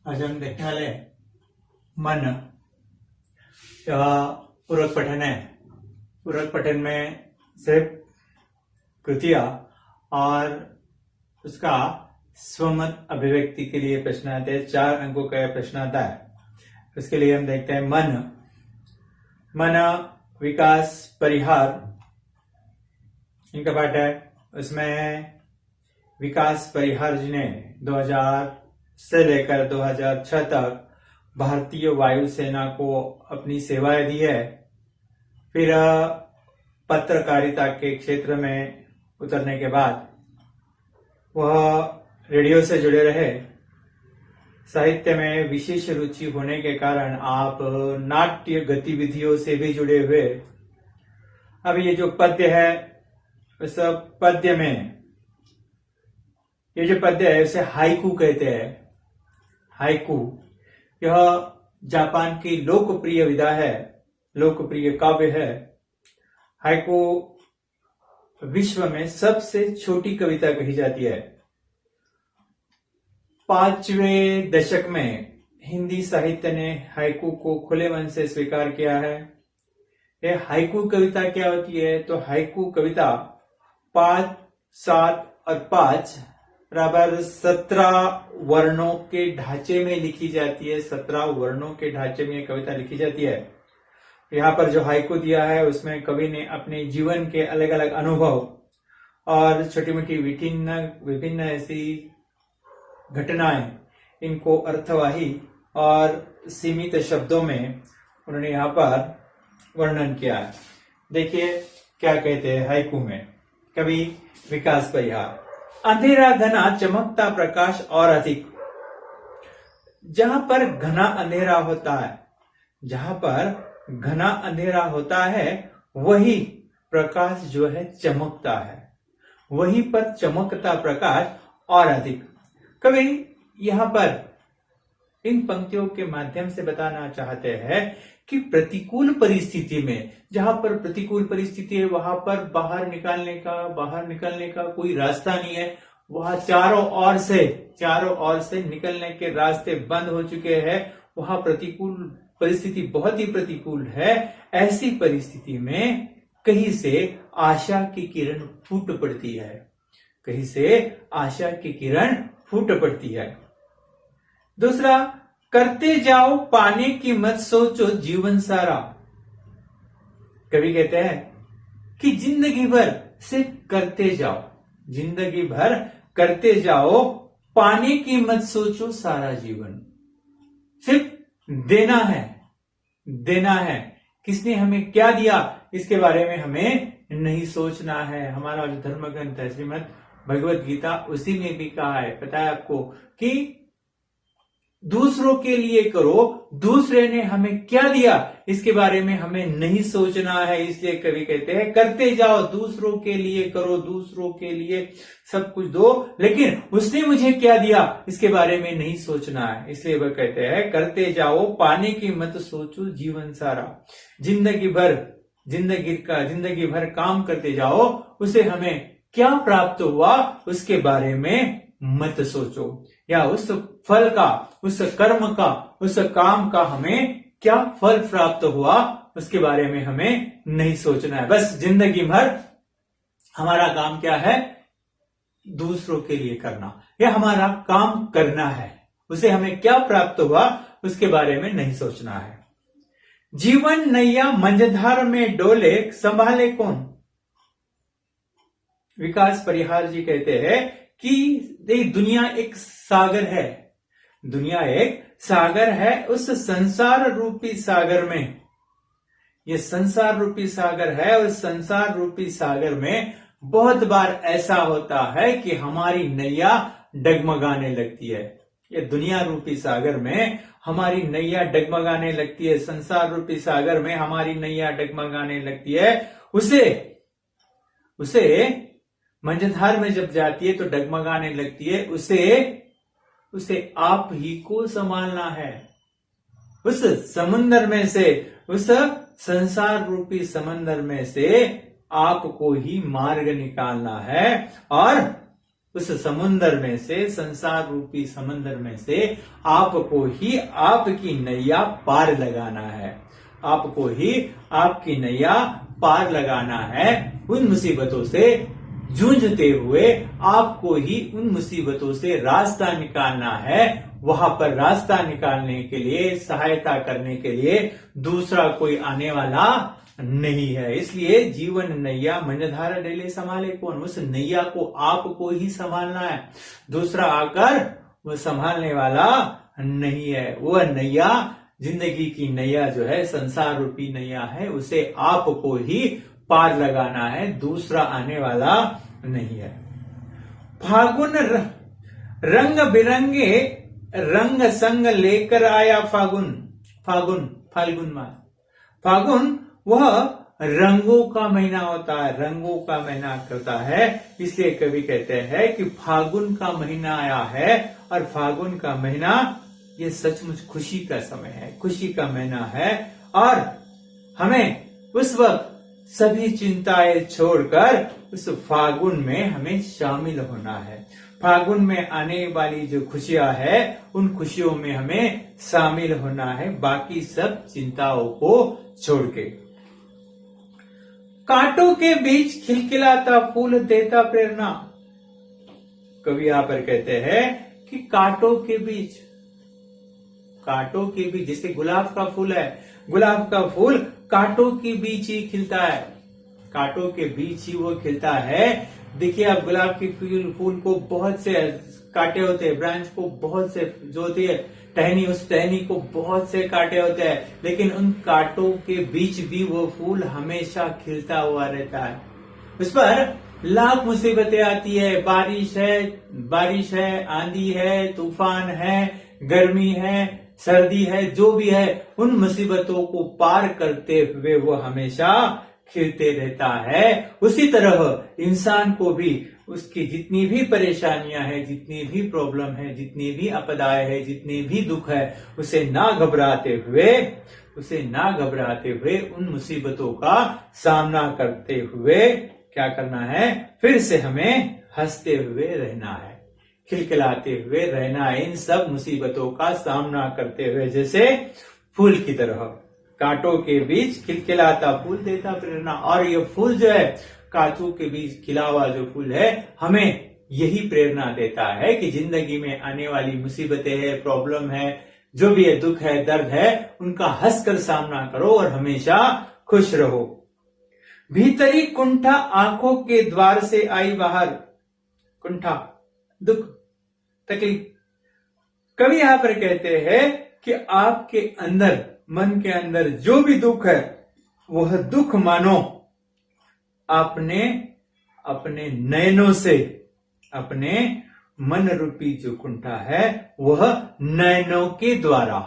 आज हम देखने वाले हैं मन। यह पूरक पठन है। पूरक पठन में सिर्फ कृतियां और उसका स्वमत अभिव्यक्ति के लिए प्रश्न आते हैं। 4 अंकों का प्रश्न आता है। उसके लिए हम देखते हैं मन। मन विकास परिहार इनका पाठ है। उसमें विकास परिहार जी ने 2000 से लेकर 2006 तक भारतीय वायुसेना को अपनी सेवाएं दी है। फिर पत्रकारिता के क्षेत्र में उतरने के बाद वह रेडियो से जुड़े रहे। साहित्य में विशेष रुचि होने के कारण आप नाट्य गतिविधियों से भी जुड़े हुए। अब ये जो पद्य है उस पद्य में ये जो पद्य है उसे हाइकू कहते हैं। हाइकू यह जापान की लोकप्रिय विधा है, लोकप्रिय काव्य है। हाइकू विश्व में सबसे छोटी कविता कही जाती है। 5वें दशक में हिंदी साहित्य ने हाइकू को खुले मन से स्वीकार किया है। यह हाइकू कविता क्या होती है? तो हाइकू कविता 5, 7 और 5 बराबर 17 वर्णों के ढांचे में लिखी जाती है। 17 वर्णों के ढांचे में कविता लिखी जाती है। यहाँ पर जो हाइकू दिया है उसमें कवि ने अपने जीवन के अलग अलग अनुभव और छोटी मोटी विभिन्न ऐसी घटनाएं, इनको अर्थवाही और सीमित शब्दों में उन्होंने यहाँ पर वर्णन किया है। देखिए क्या कहते हैं हाइकू में कवि विकास परिहार। अंधेरा घना चमकता प्रकाश और अधिक। जहां पर घना अंधेरा होता है, जहां पर घना अंधेरा होता है वही प्रकाश जो है चमकता है, वहीं पर चमकता प्रकाश और अधिक। कवि यहां पर इन पंक्तियों के माध्यम से बताना चाहते हैं कि प्रतिकूल परिस्थिति में, जहां पर प्रतिकूल परिस्थिति है वहां पर बाहर निकलने का कोई रास्ता नहीं है। वहां चारों ओर से निकलने के रास्ते बंद हो चुके हैं। वहां प्रतिकूल परिस्थिति बहुत ही प्रतिकूल है। ऐसी परिस्थिति में कहीं से आशा की किरण फूट पड़ती है, कहीं से आशा की किरण फूट पड़ती है। दूसरा, करते जाओ पाने की मत सोचो जीवन सारा। कवि कहते हैं कि जिंदगी भर सिर्फ करते जाओ, जिंदगी भर करते जाओ, पाने की मत सोचो सारा जीवन। सिर्फ देना है। किसने हमें क्या दिया इसके बारे में हमें नहीं सोचना है। हमारा जो धर्म ग्रंथ है श्रीमद् भगवत गीता, उसी में भी कहा है, पता है आपको, कि दूसरों के लिए करो, दूसरे ने हमें क्या दिया इसके बारे में हमें नहीं सोचना है। इसलिए कवि कहते हैं करते जाओ, दूसरों के लिए करो, दूसरों के लिए सब कुछ दो, लेकिन उसने मुझे क्या दिया इसके बारे में नहीं सोचना है। इसलिए वह कहते हैं करते जाओ पाने की मत सोचो जीवन सारा। जिंदगी भर काम करते जाओ, उसे हमें क्या प्राप्त हुआ उसके बारे में मत सोचो, या उस फल का, उस कर्म का, उस काम का हमें क्या फल प्राप्त हुआ उसके बारे में हमें नहीं सोचना है। बस जिंदगी भर हमारा काम क्या है? दूसरों के लिए करना, या हमारा काम करना है। उसे हमें क्या प्राप्त हुआ उसके बारे में नहीं सोचना है। जीवन नैया मंझधार में डोले, संभाले कौन? विकास परिहार जी कहते हैं कि दुनिया एक सागर है, दुनिया एक सागर है। उस संसार रूपी सागर में, ये संसार रूपी सागर है, उस संसार रूपी सागर में बहुत बार ऐसा होता है कि हमारी नैया डगमगाने लगती है। ये दुनिया रूपी सागर में हमारी नैया डगमगाने लगती है, संसार रूपी सागर में हमारी नैया डगमगाने लगती है। उसे मंझधार में जब जाती है तो डगमगाने लगती है। उसे आप ही को संभालना है। उस समुंदर में से, उस संसार रूपी समंदर में से आपको ही मार्ग निकालना है और उस समुंदर में से, संसार रूपी समुंदर में से आपको ही आपकी नैया पार लगाना है। आपको ही आपकी नैया पार लगाना है। उन मुसीबतों से जूझते हुए आपको ही उन मुसीबतों से रास्ता निकालना है। वहां पर रास्ता निकालने के लिए, सहायता करने के लिए दूसरा कोई आने वाला नहीं है। इसलिए जीवन नैया मनधारा डेले संभाले कौन, उस नैया को आपको ही संभालना है। दूसरा आकर वो संभालने वाला नहीं है। वह नैया, जिंदगी की नैया जो है, संसार रूपी नैया है, उसे आपको ही पार लगाना है, दूसरा आने वाला नहीं है। फागुन रंग बिरंगे रंग संग लेकर आया फागुन। फाल्गुन मास, फागुन वह रंगों का महीना होता है, रंगों का महीना करता है। इसलिए कवि कहते हैं कि फागुन का महीना आया है, और फागुन का महीना ये सचमुच खुशी का समय है, खुशी का महीना है। और हमें उस वक्त सभी चिंताएं छोड़कर उस फागुन में हमें शामिल होना है। फागुन में आने वाली जो खुशियां है, उन खुशियों में हमें शामिल होना है, बाकी सब चिंताओं को छोड़ के। कांटों के बीच खिलखिलाता फूल देता प्रेरणा। कवि यहां पर कहते हैं कि कांटों के बीच, जैसे गुलाब का फूल है, गुलाब का फूल कांटों के बीच ही खिलता है, कांटों के बीच ही वो खिलता है। देखिए आप गुलाब के फूल को बहुत से कांटे होते हैं, ब्रांच को बहुत से जो होती है टहनी, उस टहनी को बहुत से कांटे होते हैं, लेकिन उन कांटों के बीच भी वो फूल हमेशा खिलता हुआ रहता है। उस पर लाख मुसीबतें आती है, बारिश है, आंधी है, तूफान है, गर्मी है, सर्दी है, जो भी है, उन मुसीबतों को पार करते हुए वो हमेशा खिलते रहता है। उसी तरह इंसान को भी उसकी जितनी भी परेशानियां हैं, जितनी भी प्रॉब्लम है, जितनी भी आपदाएं है, जितने भी दुख है, उसे ना घबराते हुए उन मुसीबतों का सामना करते हुए क्या करना है, फिर से हमें हंसते हुए रहना है, खिलखिलाते हुए रहना है, इन सब मुसीबतों का सामना करते हुए, जैसे फूल की तरह। कांटों के बीच खिलखिलाता फूल देता प्रेरणा। और ये फूल जो है, कांटों के बीच खिला हुआ जो फूल है, हमें यही प्रेरणा देता है कि जिंदगी में आने वाली मुसीबतें है, प्रॉब्लम है, जो भी है, दुख है, दर्द है, उनका हंसकर सामना करो और हमेशा खुश रहो। भीतरी कुंठा आंखों के द्वार से आई बाहर। कुंठा, दुख, तकलीफ। कवि यहां पर कहते हैं कि आपके अंदर, मन के अंदर जो भी दुख है, वह दुख मानो आपने अपने नयनों से, अपने मन रूपी जो कुंठा है, वह नयनों के द्वारा,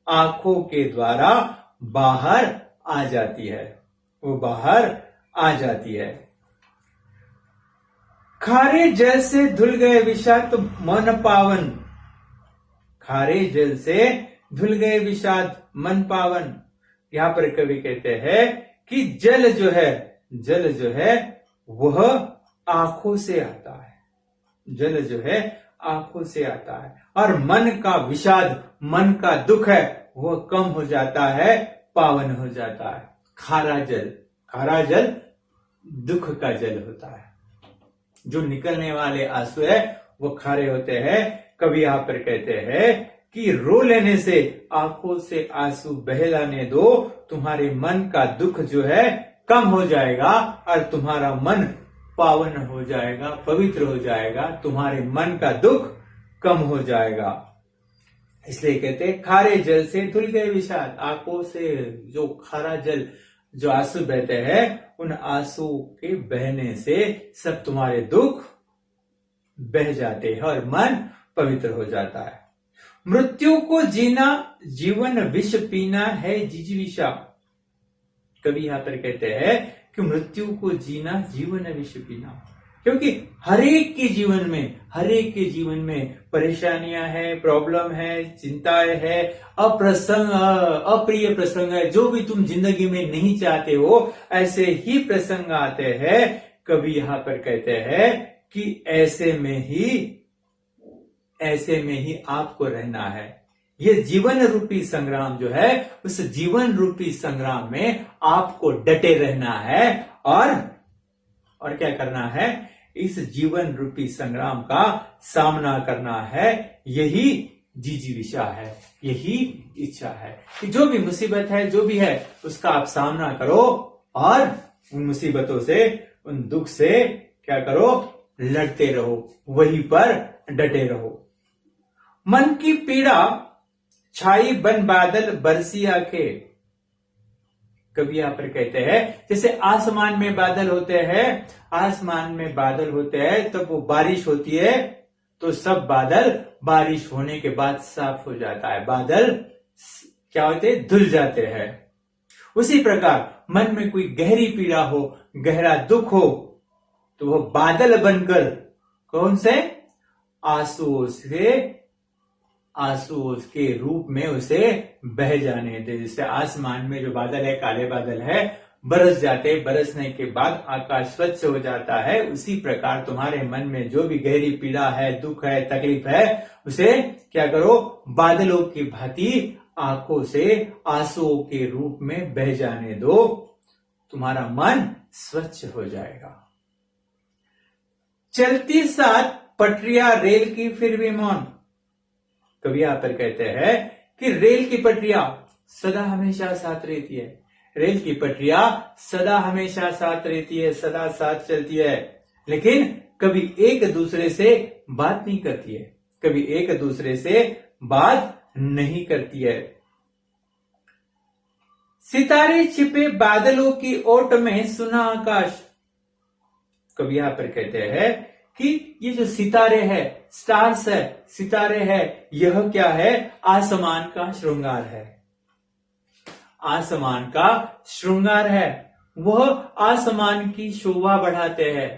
आंखों के द्वारा बाहर आ जाती है, वो बाहर आ जाती है। खारे जल से धुल गए विषाद मन पावन। खारे जल से धुल गए विषाद मन पावन। यहां पर कवि कहते हैं कि जल जो है वह आंखों से आता है, जल जो है आंखों से आता है, और मन का विषाद, मन का दुख है, वह कम हो जाता है, पावन हो जाता है। खारा जल दुख का जल होता है। जो निकलने वाले आंसू है वो खारे होते हैं। कवि यहां पर कहते हैं कि रो लेने से, आंखों से आंसू बहलाने दो, तुम्हारे मन का दुख जो है कम हो जाएगा और तुम्हारा मन पावन हो जाएगा, पवित्र हो जाएगा, तुम्हारे मन का दुख कम हो जाएगा। इसलिए कहते हैं खारे जल से धुल गए विषाद। आंखों से जो खारा जल, जो आंसू बहते हैं, उन आंसू के बहने से सब तुम्हारे दुख बह जाते हैं और मन पवित्र हो जाता है। मृत्यु को जीना जीवन विष पीना है जिजीविषा। कवि यहां पर कहते हैं कि मृत्यु को जीना जीवन विष पीना, क्योंकि हरेक के जीवन में परेशानियां हैं, प्रॉब्लम है, चिंताएं है, अप्रिय प्रसंग है, जो भी तुम जिंदगी में नहीं चाहते हो, ऐसे ही प्रसंग आते हैं। कवि यहां पर कहते हैं कि ऐसे में ही आपको रहना है। ये जीवन रूपी संग्राम जो है, उस जीवन रूपी संग्राम में आपको डटे रहना है और क्या करना है, इस जीवन रूपी संग्राम का सामना करना है। यही जिजीविषा है, यही इच्छा है कि जो भी मुसीबत है, जो भी है, उसका आप सामना करो और उन मुसीबतों से, उन दुख से क्या करो, लड़ते रहो, वहीं पर डटे रहो। मन की पीड़ा छाई बन बादल बरसी आंखें। कवि यहां पर कहते हैं, जैसे आसमान में बादल होते हैं, आसमान में बादल होते हैं तब वो बारिश होती है तो सब बादल बारिश होने के बाद साफ हो जाता है, बादल क्या होते हैं, धुल जाते हैं। उसी प्रकार मन में कोई गहरी पीड़ा हो, गहरा दुख हो, तो वो बादल बनकर कौन से, आंसुओं के रूप में उसे बह जाने दे। जैसे आसमान में जो बादल है, काले बादल है, बरस जाते, बरसने के बाद आकाश स्वच्छ हो जाता है, उसी प्रकार तुम्हारे मन में जो भी गहरी पीड़ा है, दुख है, तकलीफ है, उसे क्या करो, बादलों की भांति आंखों से आंसुओं के रूप में बह जाने दो, तुम्हारा मन स्वच्छ हो जाएगा। चलती साथ पटरियां रेल की फिर भी मौन। कवि यहां पर कहते हैं कि रेल की पटरियां सदा हमेशा साथ रहती है, रेल की पटरियां सदा हमेशा साथ रहती है, सदा साथ चलती है, लेकिन कभी एक दूसरे से बात नहीं करती है, कभी एक दूसरे से बात नहीं करती है। सितारे छिपे बादलों की ओट में सुना आकाश। कवि यहां पर कहते हैं कि ये जो सितारे है, स्टार्स है, सितारे है, यह क्या है, आसमान का श्रृंगार है, आसमान का श्रृंगार है। वह आसमान की शोभा बढ़ाते हैं,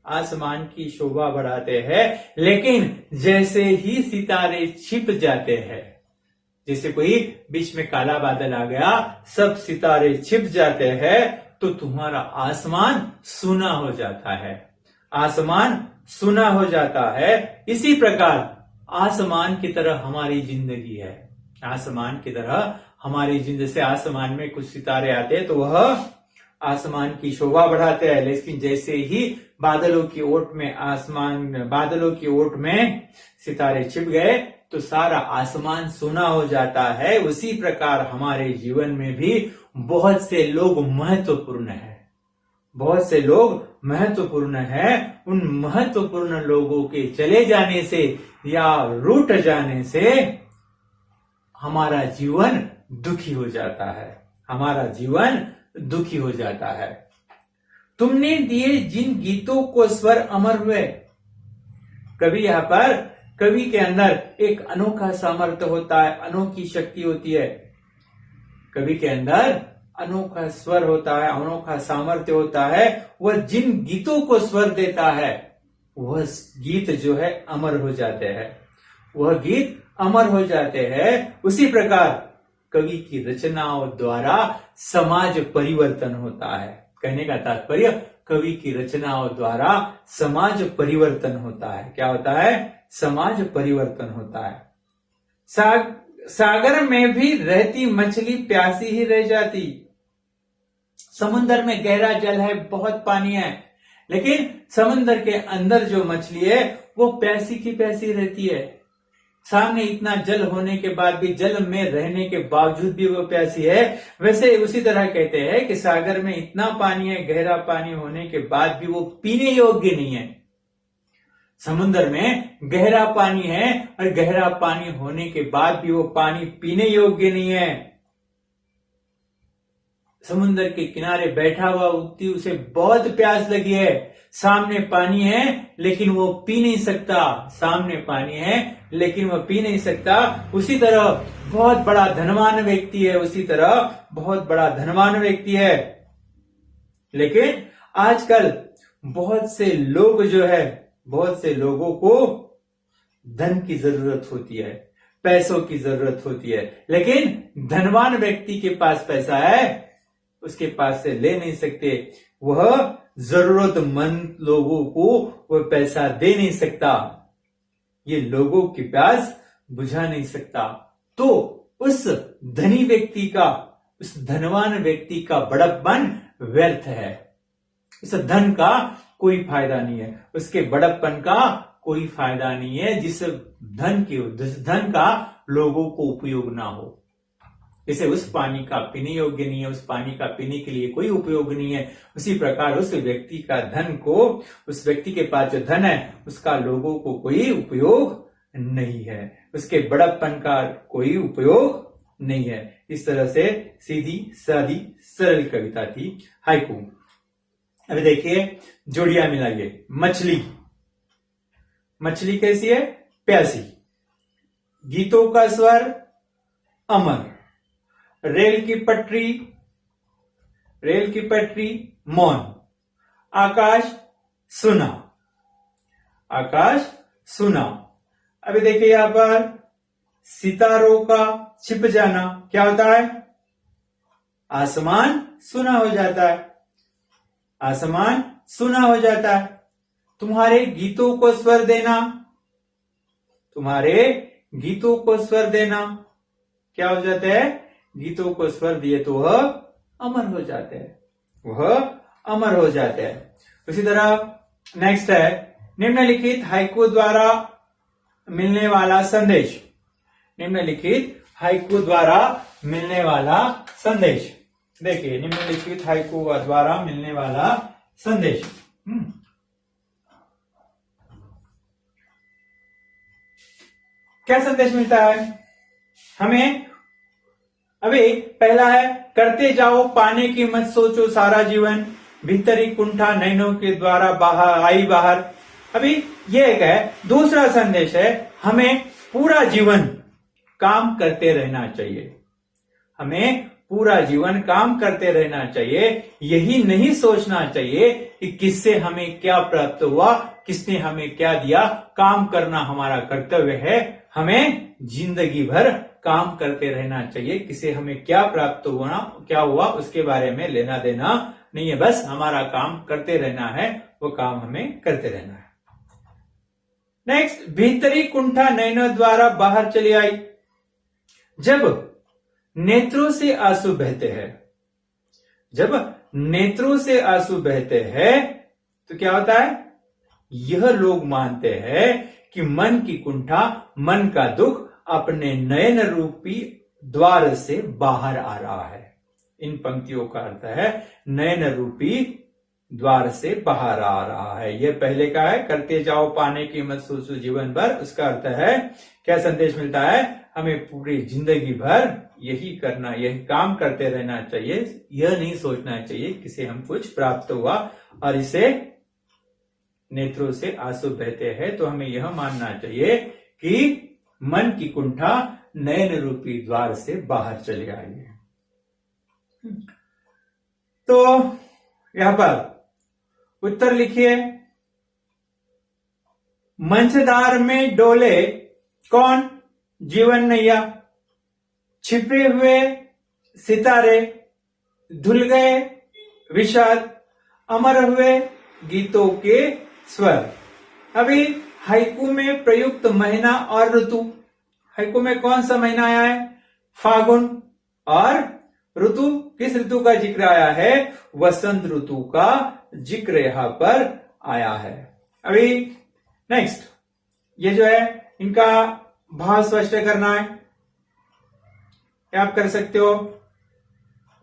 आसमान की शोभा बढ़ाते हैं, लेकिन जैसे ही सितारे छिप जाते हैं, जैसे कोई बीच में काला बादल आ गया, सब सितारे छिप जाते हैं, तो तुम्हारा आसमान सूना हो जाता है, आसमान सूना हो जाता है। इसी प्रकार आसमान की तरह हमारी जिंदगी है, आसमान की तरह हमारी जिंदगी से, आसमान में कुछ सितारे आते हैं तो वह आसमान की शोभा बढ़ाते हैं, लेकिन जैसे ही बादलों की ओट में सितारे छिप गए तो सारा आसमान सूना हो जाता है। उसी प्रकार हमारे जीवन में भी बहुत से लोग महत्वपूर्ण हैं, बहुत से लोग महत्वपूर्ण हैं। उन महत्वपूर्ण लोगों के चले जाने से या रूठ जाने से हमारा जीवन दुखी हो जाता है, हमारा जीवन दुखी हो जाता है। तुमने दिए जिन गीतों को स्वर अमर हुए। कवि यहां पर, कवि के अंदर एक अनोखा सामर्थ्य होता है, अनोखी शक्ति होती है, कवि के अंदर अनोखा स्वर होता है, अनोखा सामर्थ्य होता है। वह जिन गीतों को स्वर देता है, वह गीत जो है अमर हो जाते हैं, वह गीत अमर हो जाते हैं। उसी प्रकार कवि की रचनाओं द्वारा समाज परिवर्तन होता है। कहने का तात्पर्य, कवि की रचनाओं द्वारा समाज परिवर्तन होता है। क्या होता है? समाज परिवर्तन होता है। सागर में भी रहती मछली प्यासी ही रह जाती। समुद्र में गहरा जल है, बहुत पानी है, लेकिन समुद्र के अंदर जो मछली है वो प्यासी की प्यासी रहती है। सामने इतना जल होने के बाद भी, जल में रहने के बावजूद भी वो प्यासी है। वैसे उसी तरह कहते हैं कि सागर में इतना पानी है, गहरा पानी होने के बाद भी वो पीने योग्य नहीं है। समुद्र में गहरा पानी है और गहरा पानी होने के बाद भी वो पानी पीने योग्य नहीं है। समुद्र के किनारे बैठा हुआ व्यक्ति, उसे बहुत प्यास लगी है, सामने पानी है लेकिन वो पी नहीं सकता, सामने पानी है लेकिन वो पी नहीं सकता। उसी तरह बहुत बड़ा धनवान व्यक्ति है, उसी तरह बहुत बड़ा धनवान व्यक्ति है, लेकिन आजकल बहुत से लोग जो है, बहुत से लोगों को धन की जरूरत होती है, पैसों की जरूरत होती है, लेकिन धनवान व्यक्ति के पास पैसा है, उसके पास से ले नहीं सकते। वह जरूरतमंद लोगों को वो पैसा दे नहीं सकता, ये लोगों की प्यास बुझा नहीं सकता, तो उस धनी व्यक्ति का, उस धनवान व्यक्ति का बड़प्पन व्यर्थ है। उस धन का कोई फायदा नहीं है, उसके बड़प्पन का कोई फायदा नहीं है, जिस धन का लोगों को उपयोग ना हो। जैसे उस पानी का पीने योग्य नहीं है, उस पानी का पीने के लिए कोई उपयोग नहीं है, उसी प्रकार उस व्यक्ति का धन को, उस व्यक्ति के पास जो धन है उसका लोगों को कोई उपयोग नहीं है, उसके बड़प्पन का कोई उपयोग नहीं है। इस तरह से सीधी सादी सरल कविता थी हाइकू। अभी देखिए जोड़ियां मिलाइए। मछली, मछली कैसी है? प्यासी। गीतों का स्वर अमर। रेल की पटरी, रेल की पटरी मौन। आकाश सुना, आकाश सुना। अभी देखिए यहां पर सितारों का छिप जाना क्या होता है? आसमान सुना हो जाता है, आसमान सुना हो जाता है। तुम्हारे गीतों को स्वर देना, तुम्हारे गीतों को स्वर देना क्या हो जाता है? गीतों को स्वर दिए तो वह अमर हो जाते हैं, वह अमर हो जाते हैं। उसी तरह नेक्स्ट है निम्नलिखित हाइकू द्वारा मिलने वाला संदेश। निम्नलिखित हाइकू द्वारा मिलने वाला संदेश। देखिए निम्नलिखित हाइकू द्वारा मिलने वाला संदेश। क्या संदेश मिलता है हमें? अभी पहला है करते जाओ पाने की मत सोचो सारा जीवन, भीतरी कुंठा नैनों के द्वारा बाहर आई बाहर। अभी ये एक है। दूसरा संदेश है हमें पूरा जीवन काम करते रहना चाहिए, हमें पूरा जीवन काम करते रहना चाहिए। यही नहीं सोचना चाहिए कि किससे हमें क्या प्राप्त हुआ, किसने हमें क्या दिया। काम करना हमारा कर्तव्य है, हमें जिंदगी भर काम करते रहना चाहिए। किसे हमें क्या प्राप्त हुआ, क्या हुआ, उसके बारे में लेना देना नहीं है। बस हमारा काम करते रहना है, वो काम हमें करते रहना है। नेक्स्ट, भीतरी कुंठा नैनों द्वारा बाहर चली आई। जब नेत्रों से आंसू बहते हैं, जब नेत्रों से आंसू बहते हैं तो क्या होता है? यह लोग मानते हैं कि मन की कुंठा, मन का दुख अपने नयन रूपी द्वार से बाहर आ रहा है। इन पंक्तियों का अर्थ है नयन रूपी द्वार से बाहर आ रहा है। यह पहले का है करते जाओ पाने की मत सोचो जीवन भर। उसका अर्थ है क्या संदेश मिलता है? हमें पूरी जिंदगी भर यही करना, यही काम करते रहना चाहिए। यह नहीं सोचना चाहिए किसे हम कुछ प्राप्त हुआ और इसे नेत्रों से आंसू बहते हैं तो हमें यह मानना चाहिए कि मन की कुंठा नयन रूपी द्वार से बाहर चली आई है। तो यहां पर उत्तर लिखिए। मंचदार में डोले कौन? जीवन नैया। छिपे हुए सितारे, धुल गए विषाद, अमर हुए गीतों के स्वर। अभी हाइकू में प्रयुक्त महीना और ऋतु। हाइकू में कौन सा महीना आया है? फागुन। और ऋतु, किस ऋतु का जिक्र आया है? वसंत ऋतु का जिक्र यहां पर आया है। अभी नेक्स्ट, ये जो है इनका भाव स्पष्ट करना है, आप कर सकते हो।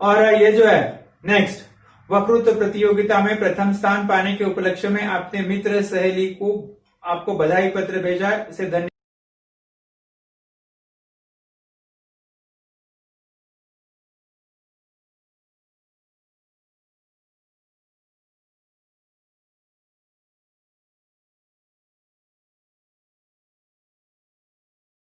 और ये जो है नेक्स्ट, वक्तृत्व प्रतियोगिता में प्रथम स्थान पाने के उपलक्ष्य में अपने मित्र सहेली को आपको बधाई पत्र भेजा है, उसे धन्यवाद।